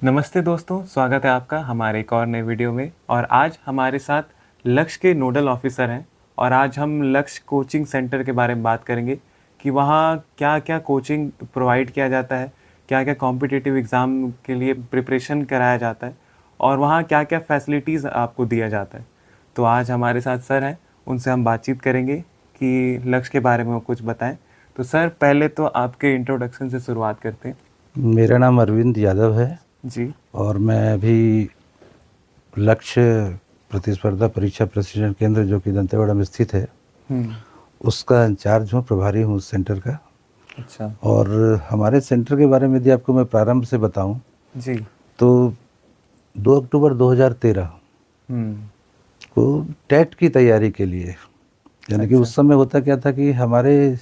नमस्ते दोस्तों, स्वागत है आपका हमारे एक और नए वीडियो में। और आज हमारे साथ लक्ष्य के नोडल ऑफिसर हैं और आज हम लक्ष्य कोचिंग सेंटर के बारे में बात करेंगे कि वहाँ क्या-क्या कोचिंग प्रोवाइड किया जाता है, क्या-क्या कॉम्पिटिटिव एग्ज़ाम के लिए प्रिपरेशन कराया जाता है और वहाँ क्या-क्या फैसिलिटीज़ आपको दिया जाता है। तो आज हमारे साथ सर हैं, उनसे हम बातचीत करेंगे कि लक्ष्य के बारे में वो कुछ बताएँ। तो सर पहले तो आपके इंट्रोडक्शन से शुरुआत करते हैं। मेरा नाम अरविंद यादव है जी। और मैं अभी लक्ष्य प्रतिस्पर्धा परीक्षा प्रशिक्षण केंद्र जो कि दंतेवाड़ा में स्थित है हुँ। उसका इंचार्ज हूँ, प्रभारी हूँ उस सेंटर का। अच्छा। और हमारे सेंटर के बारे में यदि आपको मैं प्रारंभ से बताऊं जी। तो 2 अक्टूबर 2013 हुँ। को टेट की तैयारी के लिए, यानी कि अच्छा। उस समय होता क्या था कि हमारे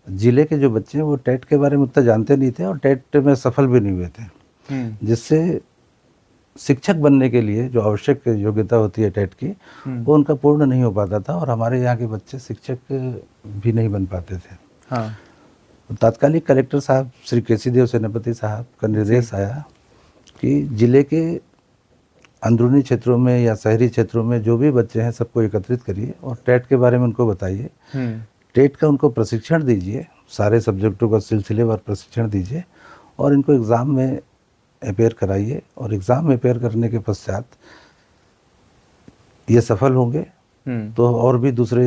ज़िले के जो बच्चे हैं वो टेट के बारे में उतना जानते नहीं थे और टेट में सफल भी नहीं हुए थे, हुँ। जिससे शिक्षक बनने के लिए जो आवश्यक योग्यता होती है टेट की, हुँ। वो उनका पूर्ण नहीं हो पाता था और हमारे यहाँ के बच्चे शिक्षक भी नहीं बन पाते थे। हाँ। तो तात्कालिक कलेक्टर साहब श्री केसीदेव सेनापति साहब का जी। निर्देश आया कि जिले के अंदरूनी क्षेत्रों में या शहरी क्षेत्रों में जो भी बच्चे हैं सबको एकत्रित करिए और टेट के बारे में उनको बताइए। हुँ। टेट का उनको प्रशिक्षण दीजिए, सारे सब्जेक्टों का सिलसिलेवार प्रशिक्षण दीजिए और इनको एग्ज़ाम में अपेयर कराइए और एग्ज़ाम में अपेयर करने के पश्चात ये सफल होंगे हुँ। तो और भी दूसरे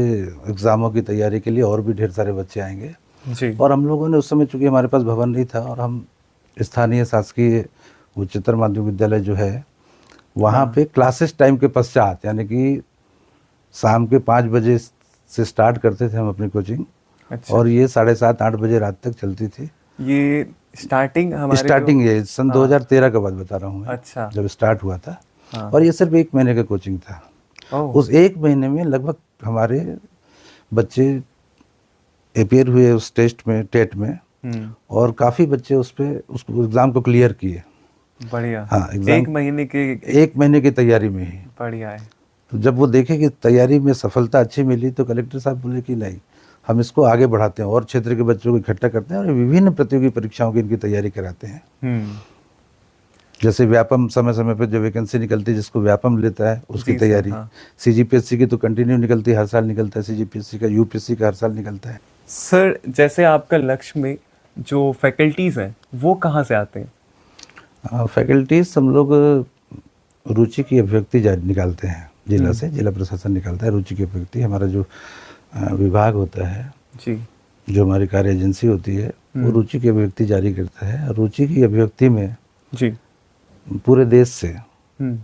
एग्ज़ामों की तैयारी के लिए और भी ढेर सारे बच्चे आएंगे। जी। और हम लोगों ने उस समय, चूँकि हमारे पास भवन नहीं था और हम स्थानीय शासकीय उच्चतर माध्यमिक विद्यालय जो है वहाँ हाँ। पे क्लासेस टाइम के पश्चात, यानी कि शाम के 5 बजे से स्टार्ट करते थे हम अपनी कोचिंग अच्छा। और ये 7:30-8 बजे रात तक चलती थी। ये स्टार्टिंग हमारे जो स्टार्टिंग ये सन हाँ। 2013 का बात बता रहा हूँ मैं, अच्छा। जब स्टार्ट हुआ था। हाँ। और ये सिर्फ 1 महीने का कोचिंग था। ओह! उस 1 महीने में लगभग हमारे बच्चे अपीयर हुए उस टेस्ट में, टेट में, हुँ। और काफ़ी बच्चे उस एग्ज़ाम को क्लियर किए। बढ़िया। हाँ, एग्ज़ाम 1 महीने के 1 महीने की तैयारी में ही। बढ़िया है। तो जब वो देखे कि तैयारी में सफलता अच्छी मिली तो कलेक्टर साहब बोले कि नहीं, हम इसको आगे बढ़ाते हैं और क्षेत्र के बच्चों को इकट्ठा करते हैं और विभिन्न प्रतियोगी परीक्षाओं की इनकी तैयारी कराते हैं। हुँ। जैसे व्यापम समय-समय पे जो वैकेंसी निकलती है जिसको व्यापम लेता है उसकी जी सर, तैयारी। हाँ। सीजीपीएससी की तो कंटिन्यू निकलती है, हर साल निकलता है। सीजीपीएससी का, यूपीएससी का हर साल निकलता है। सर जैसे आपका लक्ष्य में जो फैकल्टीज़ हैं, वो कहाँ से आते हैं? फैकल्टीज़ हम लोग रुचि की अभिव्यक्ति निकालते हैं जिला हुँ। से, जिला प्रशासन निकालता है रुचि की अभिव्यक्ति। हमारा जो विभाग होता है, जी। जो हमारी कार्य एजेंसी होती है, वो रुचि की अभिव्यक्ति जारी करता है। रुचि की अभिव्यक्ति में जी। पूरे देश से हुँ।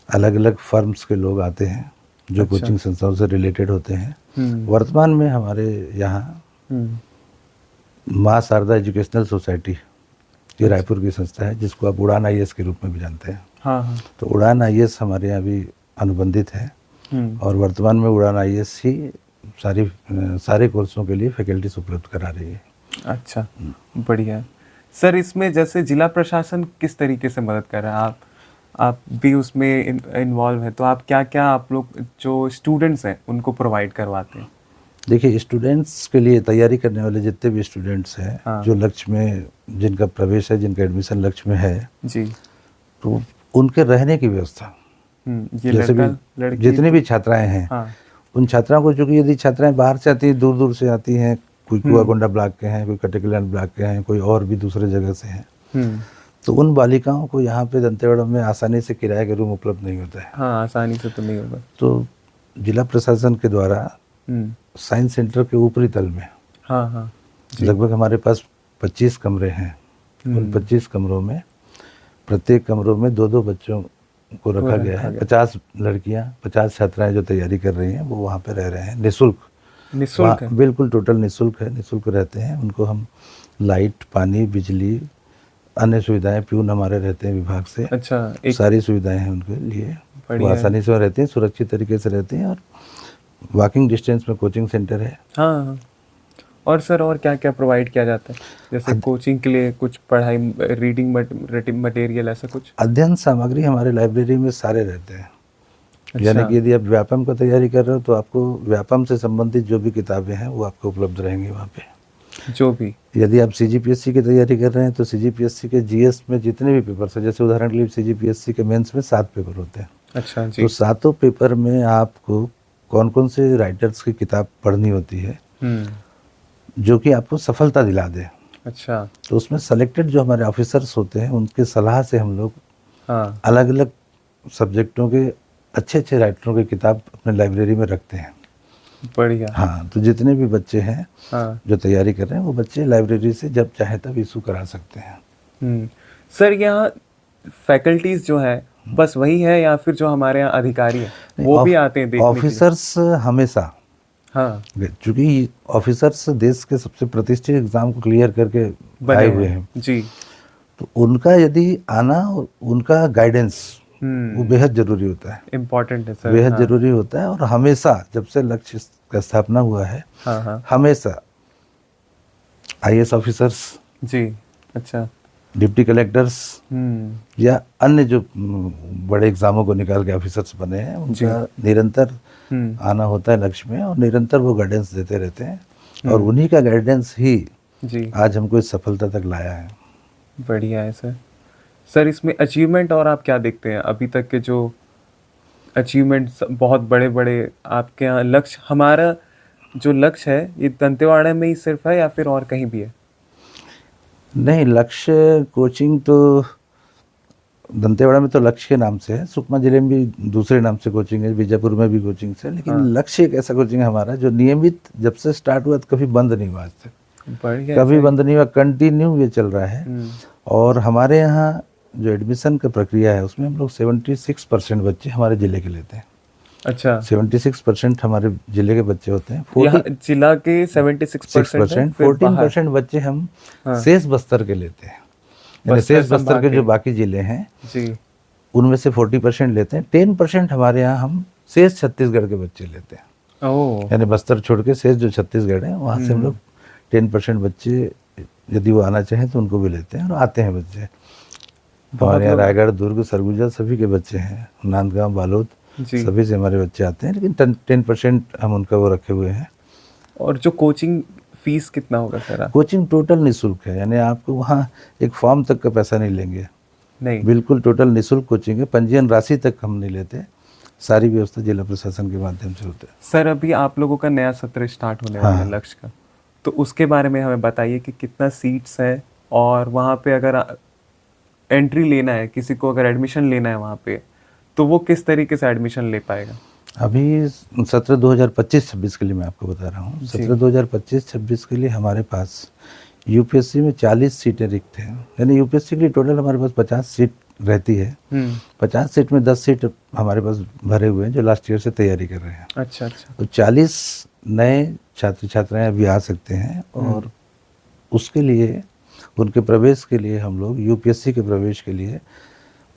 अलग अलग फर्म्स के लोग आते हैं जो अच्छा। कोचिंग संस्थाओं से रिलेटेड होते हैं। हुँ। वर्तमान में हमारे यहाँ हुँ। माँ शारदा एजुकेशनल सोसाइटी, ये अच्छा। रायपुर की संस्था है जिसको आप उड़ान आईएएस के रूप में भी जानते हैं। हाँ, हाँ। तो उड़ान आईएएस हमारे यहाँ भी अनुबंधित है हुँ। और वर्तमान में उड़ान आईएएस ही सारे कोर्सों के लिए फैकल्टीज उपलब्ध करा रही है। अच्छा, बढ़िया है। सर इसमें जैसे जिला प्रशासन किस तरीके से मदद कर रहा है? आप भी उसमें इन्वॉल्व हैं, तो आप क्या-क्या आप लोग जो स्टूडेंट्स हैं, उनको प्रोवाइड करवाते हैं? देखिए, स्टूडेंट्स के लिए तैयारी करने वाले जितने भी स्टूडेंट्स हैं, हाँ। जो लक्ष्य में जिनका प्रवेश है, जिनका एडमिशन लक्ष्य में है, जी। तो उनके रहने की व्यवस्था, ये जैसे भी लड़का-लड़की जितनी भी छात्राएं हैं, हाँ। उन छात्राओं को, चूँकि यदि छात्राएं बाहर से आती हैं, दूर-दूर से आती हैं, कोई कुआकोंडा ब्लॉक के हैं, कोई कटेकल्याण ब्लॉक के हैं, कोई और भी दूसरे जगह से हैं, हुँ। तो उन बालिकाओं को यहाँ पे दंतेवाड़ा में आसानी से किराए के रूम उपलब्ध नहीं होता है। हाँ, आसानी से तो नहीं होगा। तो जिला प्रशासन के द्वारा हुँ। साइंस सेंटर के ऊपरी तल में हाँ, हाँ। जी। लगभग हमारे पास 25 कमरे हैं। उन 25 कमरों में प्रत्येक कमरों में 2-2 बच्चों को रखा गया है। 50 लड़कियां, 50 छात्राएं जो तैयारी कर रही हैं वो वहाँ पे रह रहे हैं निःशुल्क। निःशुल्क है? बिल्कुल टोटल निःशुल्क है, निःशुल्क रहते हैं। उनको हम लाइट, पानी, बिजली, अन्य सुविधाएं, प्यून हमारे रहते हैं विभाग से। अच्छा, एक सारी सुविधाएं हैं उनके लिए। वो बढ़िया है। आसानी से रहते हैं, सुरक्षित तरीके से रहते हैं और वॉकिंग डिस्टेंस में कोचिंग सेंटर है। हाँ, हाँ। और सर और क्या-क्या प्रोवाइड किया जाता है? जैसे कोचिंग के लिए कुछ पढ़ाई रीडिंग मटेरियल ऐसा कुछ? अध्ययन सामग्री हमारे लाइब्रेरी में सारे रहते हैं। यानी अच्छा। कि यदि आप व्यापम का तैयारी कर रहे हो तो आपको व्यापम से संबंधित जो भी किताबें हैं वो आपको उपलब्ध रहेंगी वहाँ पे। जो भी। यदि आप सीजीपीएससी की तैयारी कर रहे हैं तो सीजीपीएससी के जीएस में जितने भी पेपर्स हैं, जैसे उदाहरण के लिए सीजीपीएससी के मेंस में 7 पेपर होते हैं, अच्छा जी। तो सातों पेपर में आपको कौन कौन से राइटर्स की किताब पढ़नी होती है जो कि आपको सफलता दिला दे। अच्छा। तो उसमें सेलेक्टेड जो हमारे ऑफिसर्स होते हैं उनके सलाह से हम लोग हाँ। अलग अलग सब्जेक्टों के अच्छे अच्छे राइटरों की किताब अपने लाइब्रेरी में रखते हैं। बढ़िया। हाँ, तो जितने भी बच्चे हैं हाँ। जो तैयारी कर रहे हैं वो बच्चे लाइब्रेरी से जब चाहे तब इशू करा सकते हैं। सर यहाँ फैकल्टीज जो है बस वही है या फिर जो हमारे यहाँ अधिकारी है वो भी आते हैं देखने के लिए? ऑफिसर्स हमेशा, हाँ, क्योंकि ऑफिसर्स देश के सबसे प्रतिष्ठित एग्जाम को क्लियर करके बने आए हुए हैं, जी। तो उनका यदि आना और उनका गाइडेंस वो बेहद जरूरी होता है, इम्पोर्टेंट है सर। बेहद हाँ। जरूरी होता है। और हमेशा जब से लक्ष्य का स्थापना हुआ है, हाँ हाँ हमेशा आईएएस ऑफिसर्स, जी। अच्छा। डिप्टी कलेक्टर्स या अन्य जो बड़े एग्जामों को निकाल के ऑफिसर्स बने हैं, उनका निरंतर आना होता है लक्ष्य में और निरंतर वो गाइडेंस देते रहते हैं और उन्हीं का गाइडेंस ही जी आज हमको इस सफलता तक लाया है। बढ़िया है सर। सर इसमें अचीवमेंट और आप क्या देखते हैं अभी तक के जो अचीवमेंट्स बहुत बड़े बड़े आपके यहाँ लक्ष्य? हमारा जो लक्ष्य है ये दंतेवाड़ा में ही सिर्फ है या फिर और कहीं भी है? नहीं, लक्ष्य कोचिंग तो दंतेवाड़ा में तो लक्ष्य के नाम से है, सुकमा जिले में भी दूसरे नाम से कोचिंग है, बीजापुर में भी कोचिंग है, लेकिन लक्ष्य एक ऐसा कोचिंग है हमारा जो नियमित जब से स्टार्ट हुआ तो कभी बंद नहीं हुआ आज तक, कभी बंद नहीं हुआ, कंटिन्यू ये चल रहा है। और हमारे यहाँ जो एडमिशन का प्रक्रिया है उसमें हम लोग 76% बच्चे हमारे जिले के लेते हैं। अच्छा। 76% हमारे जिले के बच्चे होते हैं। यहाँ जिला के 76%, 14% बच्चे हम शेष बस्तर के लेते हैं, यानी शेष बस्तर के जो बाकी जिले हैं जी उनमें से 40% लेते हैं। 10% हमारे यहाँ हम शेष छत्तीसगढ़ के बच्चे लेते हैं। ओह। यानी बस्तर छोड़ के शेष जो छत्तीसगढ़ है वहाँ से हम लोग 10% बच्चे यदि वो आना चाहें तो उनको भी लेते हैं और आते हैं बच्चे। हमारे यहाँ रायगढ़, दुर्ग, सरगुजा सभी के बच्चे हैं, नांदगांव, बालोद सभी से हमारे बच्चे आते हैं, लेकिन 10% हम उनका वो रखे हुए हैं। और जो कोचिंग फीस कितना होगा सर? कोचिंग टोटल निःशुल्क है, यानी आपको वहाँ एक फॉर्म तक का पैसा नहीं लेंगे, नहीं, बिल्कुल टोटल निःशुल्क कोचिंग है। पंजीयन राशि तक हम नहीं लेते, सारी व्यवस्था जिला प्रशासन के माध्यम से होता है। सर अभी आप लोगों का नया सत्र स्टार्ट होने वाला है लक्ष्य का, तो उसके बारे में हमें बताइए कि कितना सीट्स है और वहाँ पे अगर एंट्री लेना है किसी को, अगर एडमिशन लेना है वहाँ पे, तो वो किस तरीके से एडमिशन ले पाएगा? अभी सत्र 2025-26 के लिए मैं आपको बता रहा हूँ। सत्र 2025-26 के लिए हमारे पास यूपीएससी में 40 सीटें रिक्त हैं, यानी यूपीएससी के लिए टोटल हमारे पास 50 सीट रहती है। 50 सीट में 10 सीट हमारे पास भरे हुए हैं जो लास्ट ईयर से तैयारी कर रहे हैं। अच्छा अच्छा। तो 40 नए छात्र छात्राएं अभी आ सकते हैं और उसके लिए, उनके प्रवेश के लिए हम लोग यूपीएससी के प्रवेश के लिए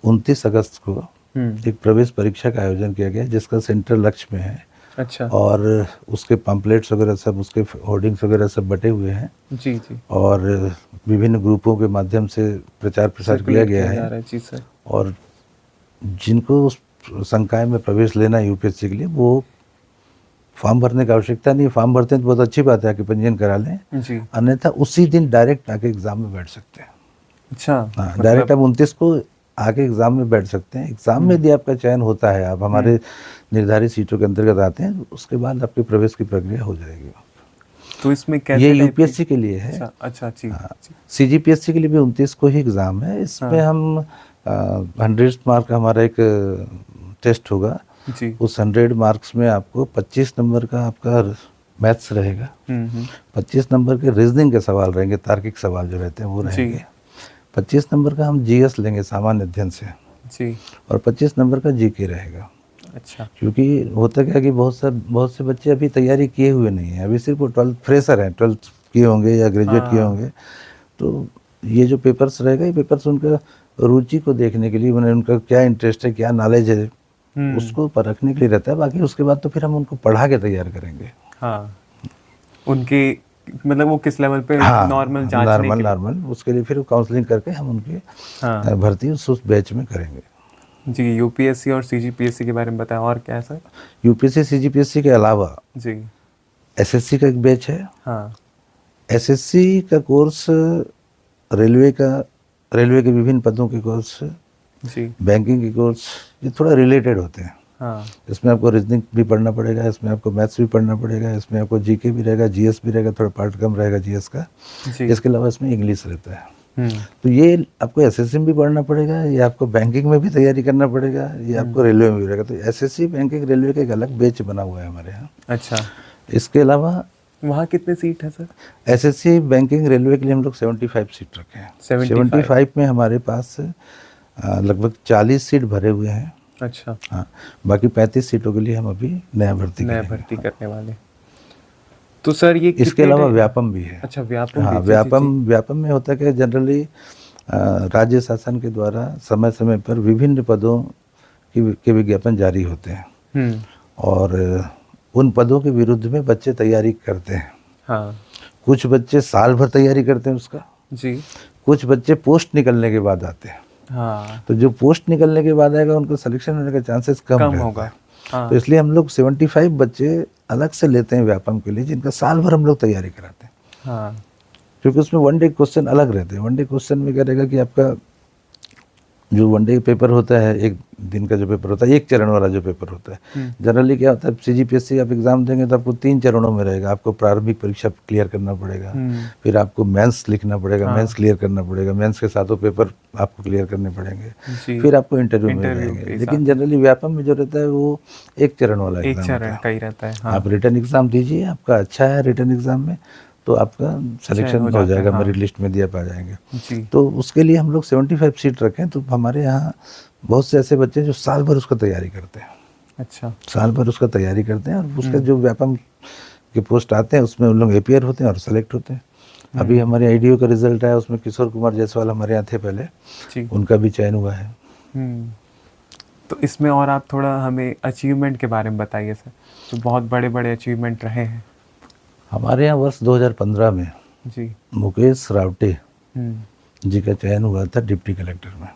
29 अगस्त को एक प्रवेश परीक्षा का आयोजन किया गया जिसका सेंटर लक्ष्य में है। अच्छा। और उसके पम्पलेट्स वगैरह सब, उसके होर्डिंग्स वगैरह सब बटे हुए हैं जी जी, और विभिन्न ग्रुपों के माध्यम से प्रचार प्रसार किया गया है। जी सर। और जिनको उस संकाय में प्रवेश लेना है यूपीएससी के लिए, वो फॉर्म भरने की आवश्यकता नहीं है। फॉर्म भरते हैं तो बहुत अच्छी बात है कि पंजीयन करा लें जी, अन्यथा उसी दिन डायरेक्ट आके एग्ज़ाम में बैठ सकते हैं। अच्छा। हाँ, डायरेक्ट आप 29 को आके एग्ज़ाम में बैठ सकते हैं। एग्ज़ाम में यदि आपका चयन होता है, आप हमारे निर्धारित सीटों के अंतर्गत आते हैं, उसके बाद आपके प्रवेश की प्रक्रिया हो जाएगी। तो इसमें कैसे, ये यूपीएससी के लिए है। अच्छा जी। सीजीपीएससी के लिए भी 29 को ही एग्ज़ाम है। इसमें हम 100 मार्क का हमारा एक टेस्ट होगा जी। उस 100 मार्क्स में आपको 25 नंबर का आपका मैथ्स रहेगा, 25 नंबर के रीजनिंग के सवाल रहेंगे, तार्किक सवाल जो रहते हैं वो रहेंगे, 25 नंबर का हम जीएस लेंगे सामान्य अध्ययन से जी, और 25 नंबर का जीके रहेगा। अच्छा। क्योंकि होता क्या कि बहुत से बच्चे अभी तैयारी किए हुए नहीं हैं, अभी सिर्फ वो 12th फ्रेशर हैं, 12th किए होंगे या ग्रेजुएट किए होंगे। तो ये जो पेपर्स रहेगा, ये पेपर्स उनका रुचि को देखने के लिए, मैंने उनका क्या इंटरेस्ट है, क्या नॉलेज है, उसको परखने के लिए रहता है। बाकी उसके बाद तो फिर हम उनको पढ़ा के तैयार करेंगे। हाँ, उनके मतलब वो किस लेवल पे नॉर्मल नॉर्मल उसके लिए फिर काउंसलिंग करके हम उनकी भर्ती उस बैच में करेंगे जी। यूपीएससी और सीजीपीएससी के बारे में बताएं, और क्या है सर? यूपीएससी सीजीपीएससी के अलावा जी एसएससी का एक बैच है। हाँ, एसएससी का कोर्स रेलवे के विभिन्न पदों के कोर्स, जी। बैंकिंग के कोर्स, ये थोड़ा रिलेटेड होते हैं। हाँ। इसमें आपको रीजनिंग भी पढ़ना पड़ेगा, इसमें आपको मैथ्स भी पढ़ना पड़ेगा, इसमें आपको जीके भी रहेगा, जीएस भी रहेगा, थोड़ा पार्ट कम रहेगा जीएस का। जी। इसके अलावा इसमें इंग्लिश रहता है। तो ये आपको एसएससी में भी पढ़ना पड़ेगा, ये आपको बैंकिंग में भी तैयारी करना पड़ेगा, ये आपको रेलवे में भी रहेगा। तो एसएससी बैंकिंग रेलवे का एक अलग बैच बना हुआ है हमारे यहाँ। अच्छा। इसके अलावा वहाँ कितने सीट है सर? एसएससी बैंकिंग रेलवे के लिए हम लोग 75 सीट रखे हैं। 75 में हमारे पास लगभग 40 सीट भरे हुए हैं। अच्छा। हाँ, बाकी 35 सीटों के लिए हम अभी नया भर्ती करने वाले। तो सर ये इसके अलावा व्यापम भी है। अच्छा, व्यापम हाँ, भी। व्यापम में होता है कि जनरली राज्य शासन के द्वारा समय समय पर विभिन्न पदों के विज्ञापन जारी होते हैं और उन पदों के विरुद्ध में बच्चे तैयारी करते हैं। हाँ। कुछ बच्चे साल भर तैयारी करते हैं उसका जी। कुछ बच्चे पोस्ट निकलने के बाद आते हैं। हाँ। तो जो पोस्ट निकलने के बाद आएगा उनको सिलेक्शन होने का चांसेस कम होगा। हाँ। तो इसलिए हम लोग 75 बच्चे अलग से लेते हैं व्यापम के लिए, जिनका साल भर हम लोग तैयारी कराते हैं। हाँ। क्योंकि उसमें वन डे क्वेश्चन अलग रहते हैं। वन डे क्वेश्चन में क्या रहेगा कि आपका जो वन डे पेपर होता है, एक दिन का जो पेपर होता है, एक चरण वाला जो पेपर होता है, जनरली क्या होता है, सीजीपीएससी आप एग्जाम देंगे तो आपको 3 चरणों में रहेगा। आपको प्रारंभिक परीक्षा क्लियर करना पड़ेगा, फिर आपको मेंस लिखना पड़ेगा, मेंस क्लियर करना पड़ेगा, मेंस के साथों पेपर आपको क्लियर करने पड़ेंगे, फिर आपको इंटरव्यू में रहेंगे। लेकिन जनरली व्यापम में जो रहता है वो एक चरण वाला एग्जाम रहता है। आप रिटर्न एग्जाम दीजिए, आपका अच्छा है रिटर्न एग्जाम में तो आपका सिलेक्शन हो जाएगा, मेरिट लिस्ट में दिया पा जाएंगे। तो उसके लिए हम लोग 75 सीट रखें। तो हमारे यहाँ बहुत से ऐसे बच्चे जो साल भर उसका तैयारी करते हैं। अच्छा। साल भर उसका तैयारी करते हैं और उसका जो व्यापम के पोस्ट आते हैं उसमें उन लोग एपीआर होते हैं और सेलेक्ट होते हैं। अभी हमारे आईडीओ का रिजल्ट आया, उसमें किशोर कुमार जायसवाल हमारे यहाँ थे पहले, उनका भी चयन हुआ है। तो इसमें और आप थोड़ा हमें अचीवमेंट के बारे में बताइए सर, जो बहुत बड़े बड़े अचीवमेंट रहे हैं हमारे यहाँ। वर्ष 2015 में जी मुकेश रावटे जी का चयन हुआ था डिप्टी कलेक्टर में।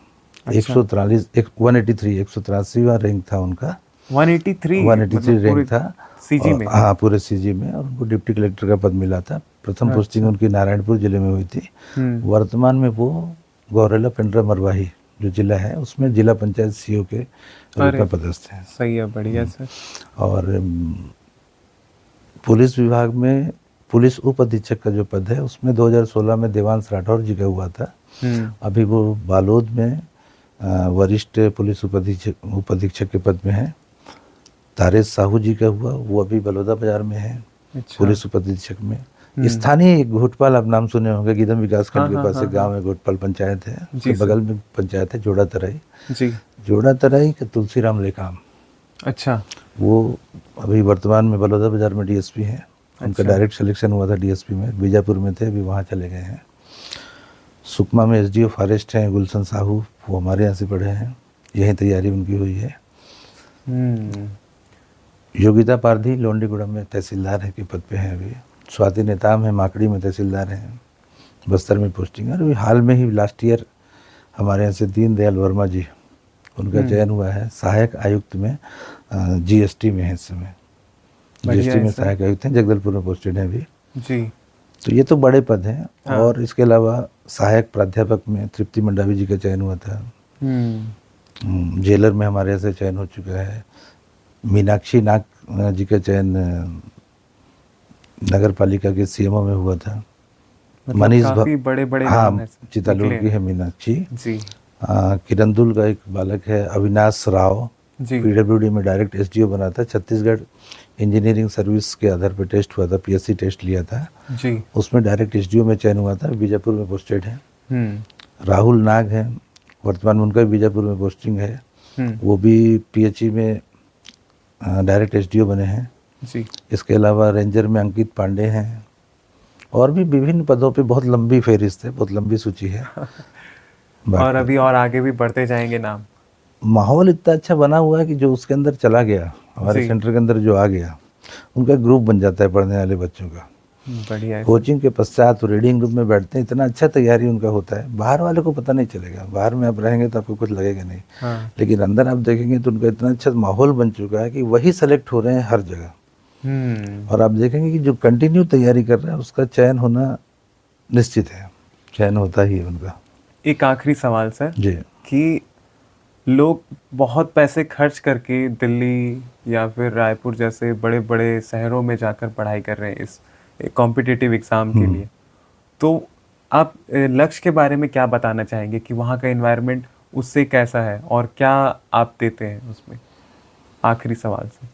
183वां रैंक था उनका। 183 रैंक था सीजी में। हाँ, पूरे सीजी में। और उनको डिप्टी कलेक्टर का पद मिला था। प्रथम पोस्टिंग उनकी नारायणपुर जिले में हुई थी। वर्तमान में वो गौरेला पेंड्रा मरवाही जो जिला है उसमें जिला पंचायत सीओ के रूप में पदस्थ हैं। सही है, बढ़िया सर। और पुलिस विभाग में पुलिस उप अधीक्षक का जो पद है उसमें 2016 में देवांश राठौर जी का हुआ था। अभी वो बालोद में वरिष्ठ पुलिस उप अधीक्षक के पद में है। तारेश साहू जी का हुआ, वो अभी बलौदा बाजार में है। अच्छा। पुलिस उप अधीक्षक में। स्थानीय घोटपाल आप नाम सुने होंगे, गीदम विकास खंड के पास एक गाँव है, घोटपाल पंचायत है, उसके बगल में पंचायत है जोड़ा तराई। जोड़ा तराई का तुलसीराम लेकाम। अच्छा। वो अभी वर्तमान में बलौदा बाजार में डीएसपी हैं। उनका डायरेक्ट सिलेक्शन हुआ था डीएसपी में, बीजापुर में थे, अभी वहाँ चले गए हैं। सुकमा में एसडीओ फॉरेस्ट हैं गुलशन साहू, वो हमारे यहाँ से पढ़े हैं, यही तैयारी उनकी हुई है। योगिता पारधी लोंडीगुड़ा में तहसीलदार है के पद पे हैं अभी। स्वाति नेताम है माकड़ी में तहसीलदार हैं, बस्तर में पोस्टिंग है। अभी हाल में ही लास्ट ईयर हमारे यहाँ से दीनदयाल वर्मा जी, उनका चयन हुआ है सहायक आयुक्त में, जीएसटी में है इस समय। जीएसटी में सहायक आयुक्त हैं, जगदलपुर में पोस्टेड हैं अभी जी। तो ये तो बड़े पद हैं। हाँ। और इसके अलावा सहायक प्राध्यापक में तृप्ति मंडावी जी का चयन हुआ था। जेलर में हमारे यहाँ से चयन हो चुका है। मीनाक्षी नाग जी का चयन नगर पालिका के सीएमओ में हुआ था। मनीष बड़े बड़े, हाँ, चितालूर की है मीनाक्षी जी। किरंदुल का एक बालक है अविनाश राव, पीडब्ल्यूडी में डायरेक्ट एसडीओ बना था। छत्तीसगढ़ इंजीनियरिंग सर्विस के आधार पर टेस्ट हुआ था, पीएससी टेस्ट लिया था जी, उसमें डायरेक्ट एसडीओ में चयन हुआ था, बीजापुर में पोस्टेड है। राहुल नाग है, वर्तमान में उनका भी बीजापुर में पोस्टिंग है, वो भी पीएचई में डायरेक्ट एसडीओ बने हैं जी। इसके अलावा रेंजर में अंकित पांडे हैं और भी विभिन्न पदों पे बहुत लंबी फहरिस्त है, बहुत लंबी सूची है। और अभी और आगे भी बढ़ते जाएंगे नाम। माहौल इतना अच्छा बना हुआ है कि जो उसके अंदर चला गया, हमारे सेंटर के अंदर जो आ गया, उनका ग्रुप बन जाता है पढ़ने वाले बच्चों का। बढ़िया है। कोचिंग के पश्चात रीडिंग ग्रुप में बैठते हैं, इतना अच्छा तैयारी उनका होता है, बाहर वाले को पता नहीं चलेगा। बाहर में आप रहेंगे तो आपको कुछ लगेगा नहीं। हाँ। लेकिन अंदर आप देखेंगे तो उनका इतना अच्छा माहौल बन चुका है कि वही सेलेक्ट हो रहे हैं हर जगह। और आप देखेंगे कि जो कंटिन्यू तैयारी कर रहा है उसका चयन होना निश्चित है, चयन होता ही है उनका। एक आखिरी सवाल सर जी। कि लोग बहुत पैसे खर्च करके दिल्ली या फिर रायपुर जैसे बड़े बड़े शहरों में जाकर पढ़ाई कर रहे हैं इस कॉम्पिटिटिव एग्ज़ाम के लिए, तो आप लक्ष्य के बारे में क्या बताना चाहेंगे कि वहाँ का एनवायरनमेंट उससे कैसा है और क्या आप देते हैं उसमें? आखिरी सवाल से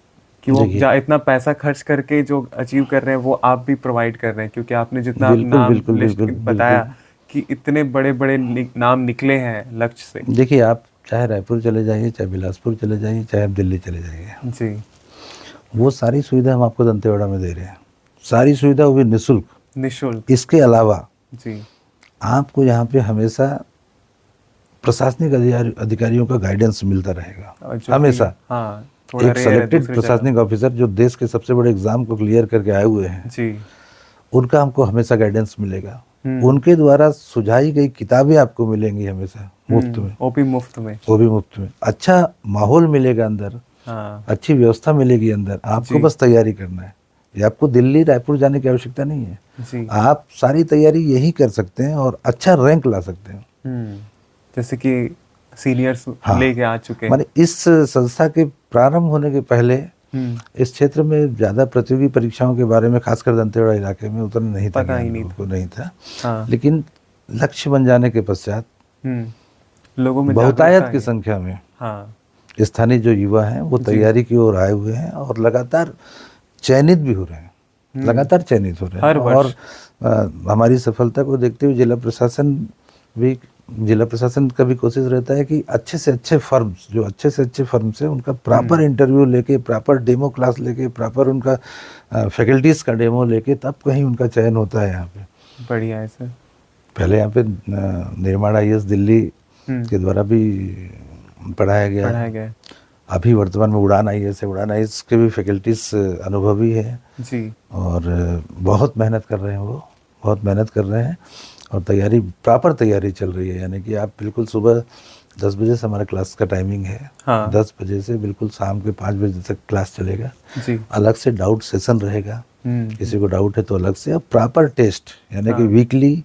कि वो देखिए, इतना पैसा खर्च करके जो अचीव कर रहे हैं वो आप भी प्रोवाइड कर रहे हैं, क्योंकि आपने जितना बिल्कुल नाम बिल्कुल लिस्ट बिल्कुल बताया बिल्कुल। कि इतने बड़े बड़े नाम निकले हैं लक्ष्य से। देखिए, आप चाहे रायपुर चले जाइए, चाहे बिलासपुर चले जाइए, चाहे आप दिल्ली चले जाइए, जी। वो सारी सुविधा हम आपको दंतेवाड़ा में दे रहे हैं। सारी सुविधा वो भी निःशुल्क। निःशुल्क। इसके अलावा जी। आपको यहाँ पे हमेशा प्रशासनिक अधिकारियों का गाइडेंस मिलता रहेगा, और जो कि हमेशा। हाँ थोड़ा एक रेयर है सेलेक्टेड दूसरी जगह। प्रशासनिक ऑफिसर जो देश के सबसे बड़े एग्जाम को क्लियर करके आए हुए हैं, जी। उनका हमको हमेशा गाइडेंस मिलेगा। हम्म। उनके द्वारा सुझाई गई किताबें आपको मिलेंगी हमेशा मुफ्त में, वो भी मुफ्त में। वो भी मुफ्त में। अच्छा माहौल मिलेगा अंदर, हाँ अच्छी व्यवस्था मिलेगी अंदर। आपको जी। बस तैयारी करना है। ये आपको दिल्ली रायपुर जाने की आवश्यकता नहीं है। जी। आप सारी तैयारी यही कर सकते हैं और अच्छा रैंक ला सकते हैं। जैसे कि सीनियर्स हाँ, लेके आ चुके हैं। माने इस संस्था के प्रारंभ होने के पहले इस क्षेत्र में ज़्यादा प्रतियोगी परीक्षाओं के बारे में, खासकर दंतेवाड़ा इलाके में, उतना नहीं था, पता ही ज्ञान नहीं लोगों को नहीं था। हाँ। लेकिन लक्ष्य बन जाने के पश्चात लोगों में बहुतायत जागरूकता की है। संख्या में हाँ स्थानीय जो युवा हैं वो तैयारी की ओर आए हुए हैं और लगातार चयनित भी हो रहे हैं, लगातार चयनित हो रहे हैं। हर और हमारी सफलता को देखते हुए जिला प्रशासन का भी कोशिश रहता है कि अच्छे से अच्छे फर्म्स, जो अच्छे से अच्छे फर्म्स है, उनका प्रॉपर इंटरव्यू लेके, प्रॉपर डेमो क्लास लेके, प्रॉपर उनका फैकल्टीज़ का डेमो लेके, तब कहीं उनका चयन होता है यहाँ पे। बढ़िया है सर। पहले यहाँ पे निर्माण IAS दिल्ली के द्वारा भी पढ़ाया गया है। अभी वर्तमान में उड़ान IAS है। उड़ान IAS के भी फैकल्टीज अनुभवी है जी। और बहुत मेहनत कर रहे हैं, वो बहुत मेहनत कर रहे हैं और तैयारी, प्रॉपर तैयारी चल रही है। यानी कि आप बिल्कुल सुबह 10 बजे से हमारा क्लास का टाइमिंग है। हाँ। 10 बजे से बिल्कुल शाम के 5 बजे तक क्लास चलेगा। जी। अलग से डाउट सेशन रहेगा, किसी को डाउट है तो अलग से। और प्रॉपर टेस्ट, यानी कि वीकली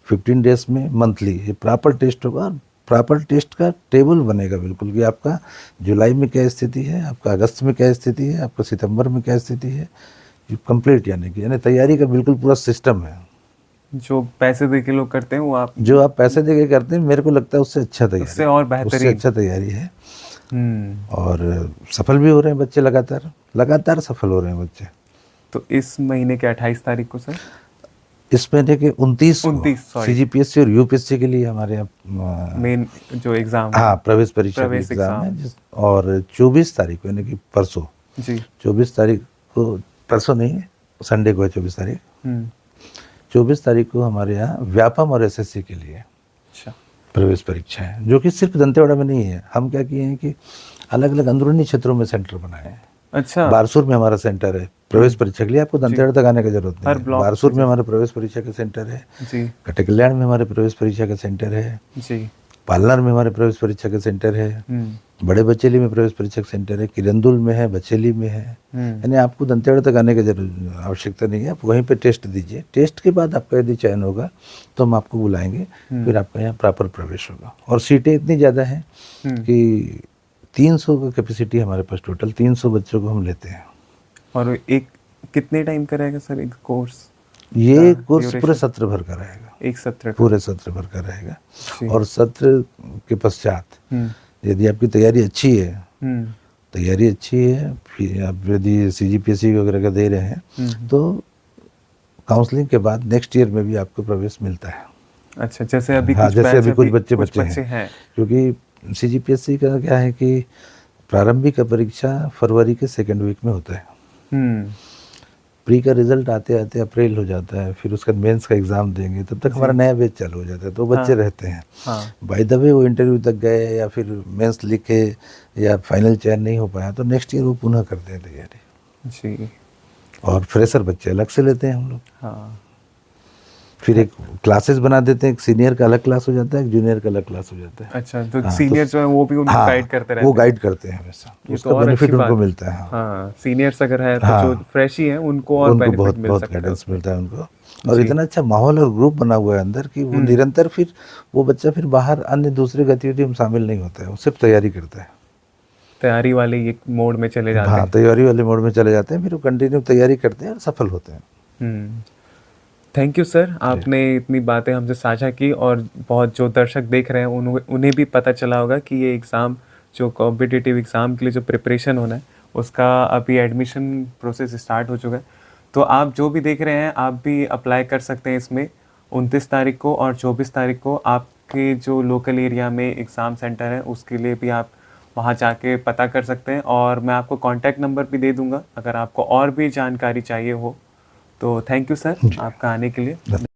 15 डेज में मंथली ये प्रॉपर टेस्ट होगा। प्रॉपर टेस्ट का टेबल बनेगा बिल्कुल कि आपका जुलाई में क्या स्थिति है, आपका अगस्त में क्या स्थिति है, आपका सितंबर में क्या स्थिति है, ये कंप्लीट। यानी तैयारी का बिल्कुल पूरा सिस्टम है। जो पैसे दे के लोग करते हैं वो आप, जो आप पैसे दे के करते हैं, मेरे को लगता है उससे अच्छा तैयारी, उससे और बेहतरीन, उससे अच्छा तैयारी है। और सफल भी हो रहे हैं बच्चे, लगातार सफल हो रहे हैं बच्चे। तो इस महीने के 28 तारीख को सर, इस महीने के 29 CGPSC और UPSC के लिए हमारे यहाँ मेन जो एग्ज़ाम, हाँ, प्रवेश परीक्षा का एग्ज़ाम है। और 24 तारीख को, यानी कि परसों जी, 24 तारीख को, परसों नहीं, संडे को है 24 तारीख। 24 तारीख को हमारे यहाँ व्यापम और SSC के लिए प्रवेश परीक्षा है, जो कि सिर्फ दंतेवाड़ा में नहीं है। हम क्या किए हैं कि अलग अलग अंदरूनी क्षेत्रों में सेंटर बनाए हैं। अच्छा, बारसूर में हमारा सेंटर है प्रवेश परीक्षा के लिए, आपको दंतेवाड़ा तक आने की जरूरत नहीं है। बारसूर में हमारे प्रवेश परीक्षा का सेंटर है जी। कटेकल्याण में हमारे प्रवेश परीक्षा का सेंटर है जी। पालनर में हमारे प्रवेश परीक्षा का सेंटर है। बड़े बचेली में प्रवेश परीक्षा का सेंटर है। किरंदुल में है, बचेली में है। यानी आपको दंतेवाड़ा तक आने की आवश्यकता नहीं है। आप वहीं पे टेस्ट दीजिए। टेस्ट के बाद आपका यदि चयन होगा तो हम आपको बुलाएंगे, फिर आपका यहाँ प्रॉपर प्रवेश होगा। और सीटें इतनी ज़्यादा हैं कि 300 का कैपेसिटी हमारे पास, टोटल 300 बच्चों को हम लेते हैं। और एक कितने टाइम का रहेगा सर एक कोर्स? ये कोर्स पूरे सत्र भर का रहेगा। एक सत्र, पूरे सत्र भर का रहेगा। और सत्र के पश्चात यदि आपकी तैयारी अच्छी है, फिर आप यदि CGPSC वगैरह का दे रहे हैं तो काउंसलिंग के बाद नेक्स्ट ईयर में भी आपको प्रवेश मिलता है। अच्छा, जैसे अभी हाँ, जैसे अभी कुछ बच्चे हैं, क्योंकि CGPSC का क्या है कि प्रारंभिक परीक्षा फरवरी के सेकेंड वीक में होता है। प्री का रिजल्ट आते आते अप्रैल हो जाता है, फिर उसका मेंस का एग्ज़ाम देंगे, तब तक हमारा नया बैच चालू हो जाता है। तो बच्चे रहते हैं, बाय द वे वो इंटरव्यू तक गए या फिर मेंस लिखे या फाइनल चयन नहीं हो पाया तो नेक्स्ट ईयर वो पुनः करते हैं तैयारी जी। और फ्रेशर बच्चे अलग से लेते हैं हम लोग। हाँ, फिर एक क्लासेस बना देते हैं। एक सीनियर का अलग क्लास हो जाता है, एक जूनियर का अलग क्लास हो जाता है। अच्छा, तो हाँ, सीनियर जो है वो भी उनको गाइड करते रहते हैं। वो गाइड करते हैं हमेशा, उसका बेनिफिट उनको मिलता है। हाँ, सीनियर्स अगर है तो जो फ्रेश ही है उनको और बेनिफिट मिल सकता है, गाइडेंस मिलता है उनको। और जी। इतना अच्छा माहौल और ग्रुप बना हुआ है अंदर कि वो निरंतर फिर वो बच्चा फिर बाहर अन्य दूसरी गतिविधि में शामिल नहीं होता है, वो सिर्फ तैयारी करता है। तैयारी वाले ये मोड में चले जाते हाँ, हैं। तैयारी वाले मोड में चले जाते हैं, फिर वो कंटिन्यू तैयारी करते हैं और सफल होते हैं। थैंक यू सर, आपने इतनी बातें हमसे साझा की और बहुत जो दर्शक देख रहे हैं उन्हें भी पता चला होगा कि ये एग्ज़ाम जो कॉम्पिटिटिव एग्ज़ाम के लिए जो प्रिपरेशन होना है उसका अभी एडमिशन प्रोसेस स्टार्ट हो चुका है। तो आप जो भी देख रहे हैं आप भी अप्लाई कर सकते हैं इसमें 29 तारीख को और 24 तारीख को आपके जो लोकल एरिया में एग्ज़ाम सेंटर है उसके लिए भी आप वहाँ जाके पता कर सकते हैं और मैं आपको कॉन्टैक्ट नंबर भी दे दूँगा अगर आपको और भी जानकारी चाहिए हो। तो थैंक यू सर आपका आने के लिए।